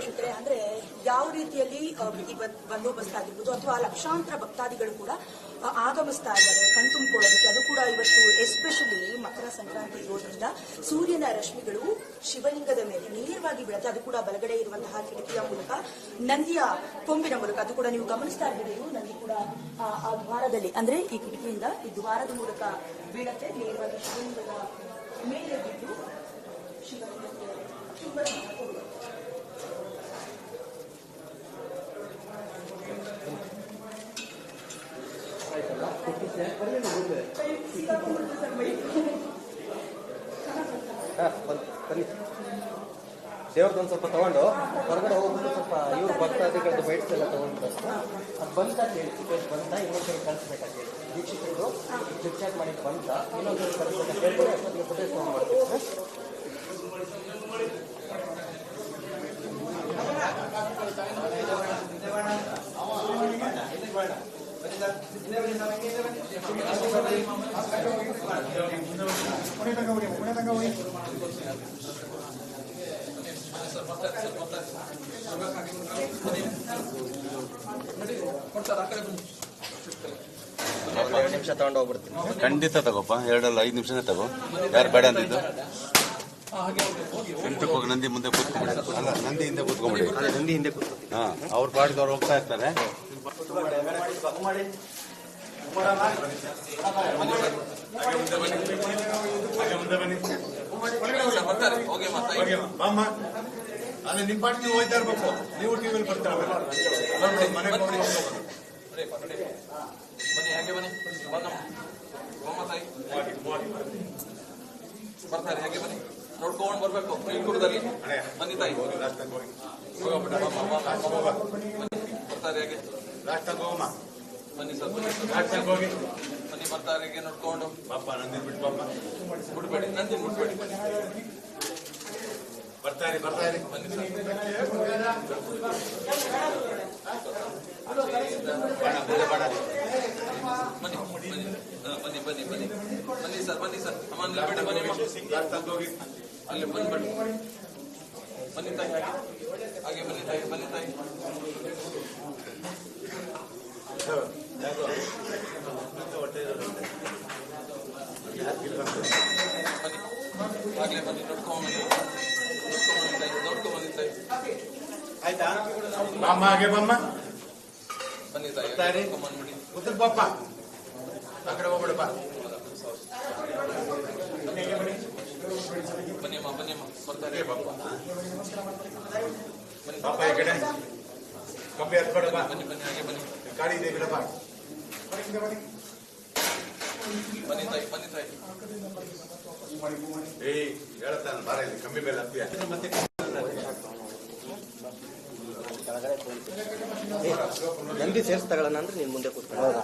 ಅಧ್ಯಕ್ಷರೇ, ಅಂದ್ರೆ ಯಾವ ರೀತಿಯಲ್ಲಿ ಈ ಬಂದೋಬಸ್ತ್ ಆಗಿರ್ಬೋದು ಅಥವಾ ಲಕ್ಷಾಂತರ ಭಕ್ತಾದಿಗಳು ಕೂಡ ಆಗಮಿಸ್ತಾ ಇದ್ದಾರೆ ಕಣ್ತುಂಬಿಕೊಳ್ಳೋದಕ್ಕೆ, ಅದು ಕೂಡ ಇವತ್ತು ಎಸ್ಪೆಷಲಿ ಮಕರ ಸಂಕ್ರಾಂತಿ ಇರೋದ್ರಿಂದ ಸೂರ್ಯನ ರಶ್ಮಿಗಳು ಶಿವಲಿಂಗದ ಮೇಲೆ ನೇರವಾಗಿ ಬೀಳುತ್ತೆ. ಅದು ಕೂಡ ಬಲಗಡೆ ಇರುವಂತಹ ಕಿಟಕಿಯ ಮೂಲಕ, ನಂದಿಯ ಕೊಂಬಿನ ಮೂಲಕ. ಅದು ಕೂಡ ನೀವು ಗಮನಿಸ್ತಾ ಇದ್ದೀರಿ, ನಂದಿ ಕೂಡ ಆ ದ್ವಾರದಲ್ಲಿ, ಅಂದ್ರೆ ಈ ಕಿಟಕಿಯಿಂದ ಈ ದ್ವಾರದ ಮೂಲಕ ಬೀಳತ್ತೆ, ನೇರವಾಗಿ ಶಿವಲಿಂಗದ ಮೇಲೆ ಬಿದ್ದು ಶಿವಲಿಂಗಕ್ಕೆ ದೇವ್ರದೊಂದು ಸ್ವಲ್ಪ ತಗೊಂಡು ಹೊರಗಡೆ ಹೋಗ್ಬಿಟ್ಟು ಸ್ವಲ್ಪ ಇವ್ರು ಭಕ್ತಾದಿಗಳದ್ದು ಬೈಟ್ಸ್ ಎಲ್ಲ ತಗೊಂಡು ಅದು ಬಂತ ಟಿಕೆಟ್ ಬಂತ ಇನ್ನೊಂದ್ಸರಿ ಕಳಿಸ್ಬೇಕಂತ ಹೇಳಿ ವೀಕ್ಷಕರು ಚಿಟ್ಚಾಟ್ ಮಾಡಿ ಬಂತ ಇನ್ನೊಂದ್ಸರಿ ಕಳಿಸ್ಬೇಕಂತ ಹೇಳ್ತಾರೆ. ಅಷ್ಟೊತ್ತಿಗೆ ಫುಟೇಜ್ ತಗೊಂಡ್ಬರ್ತೀವಿ. ನಿಮಿಷ ತಗೊಂಡು ಹೋಗ್ಬಿಡ್ತೀನಿ. ಖಂಡಿತ ತಗೋಪ್ಪ, 2-5 ನಿಮಿಷನೇ ತಗೋ. ಯಾರು ಬೇಡ ಅಂದಿದ್ದು? ಎಂಟಕ್ಕೆ ಹೋಗಿ ನಂದಿ ಮುಂದೆ ಕೂತ್ಕೊಂಡ್ಬಿಡಿ. ಅಲ್ಲ, ನಂದಿ ಹಿಂದೆ ಕೂತ್ಕೊಂಡ್ಬಿಡಿ. ನಂದಿ ಹಿಂದೆ ಕೂತ್ಕೊಂಡು ಅವ್ರ ಪಾಡಿಗೆ ಅವ್ರು ಹೋಗ್ತಾ ಇರ್ತಾರೆ. ಅದೇ ನಿಮ್ಮ ಪಾಟಿ ನೀವು ಹೋಯ್ತಾ ಇರ್ಬೇಕು. ನೀವು ಟಿವಿಯಲ್ಲಿ ಬರ್ತಾರೆ ಮನೆ ಬನ್ನಿ, ಹಾಗೆ ಬನ್ನಿ, ಬರ್ತಾರೆ, ಹಾಗೆ ಬನ್ನಿ, ನೋಡ್ಕೊಂಡು ಬರ್ಬೇಕು. ಕುರದಲ್ಲಿ ಬನ್ನಿ ತಾಯಿ, ಬರ್ತಾರೆ ಹಾಗೆ ಲಾಸ್ಟ್ ಹೋಗಮ್ಮ. ಬನ್ನಿ ಸರ್, ಹೋಗಿ ಬನ್ನಿ, ಬರ್ತಾರೆ ಹಾಗೆ ನೋಡ್ಕೊಂಡು. ಪಾಪ ನಂದಿನ ಬಿಟ್ಟು ಪಾಪ ಬಿಡ್ಬೇಡಿ, ನಂದಿನ ಬಿಡ್ಬೇಡಿ, ಬರ್ತಾರೆ ಬನ್ನಿ ಸರ್. ಬನ್ನಿ ಸರ್, ಬನ್ನಿ ಸರ್, ಅಮ್ಮ ನಿಲ್ಬೇಡಿ, ಬನ್ನಿ ಹೋಗಿ ಅಲ್ಲಿ ಬಂದ್ಬಿಡಿ. ಬನ್ನಿ ತಾಯಿ, ಹಾಗೆ ಬನ್ನಿ ತಾಯಿ, ಬನ್ನಿ ತಾಯಿ. ಆಗ್ಲೇ ಬನ್ನಿ, ನೋಡ್ಕೊಂಡ್ ಬನ್ನಿ ತಾಯಿ. ಆಯ್ತಾ? ಬಾಮ್ಮ ಹಾಗೆ ಬಾಮ್ಮ, ಬನ್ನಿ ತಾಯಿ, ಬಂದ್ಬಿಡಿ. ಉತ್ತರ ಪಾಪ ಆ ಕಡೆ ಹೋಗ್ಬಿಡು ಬಾ. ಬನ್ನಿ ಅಮ್ಮ, ಬನ್ನಿ ಅಮ್ಮ, ಬರ್ತಾರೆ ಪಾಪ ಪಾಪ ಈ ಕಡೆ ಕಮ್ಮಿ ಹತ್ಬೇಡ ಬಾ. ಬನ್ನಿ, ಬನ್ನಿ, ಹಾಗೆ ಬನ್ನಿ, ಗಾಡಿ ಇದೆ ಕಡೆ ಬಾ. ಬನ್ನಿ ತಾಯಿ, ಬನ್ನಿ ತಾಯಿ. ಹೇಳ್ತಾನೆ ಬಾರ, ಇಲ್ಲಿ ಕಮ್ಮಿ ಬೆಲೆ ಹತ್ತಿಯ ಮತ್ತೆ ನಂದಿ ಸೇರಿಸ್ ತಗೊಳ್ಳೋಣ ಅಂದ್ರೆ ನೀನ್ ಮುಂದೆ ಕೂತ್ಕೊಳ್ಳೋಣ.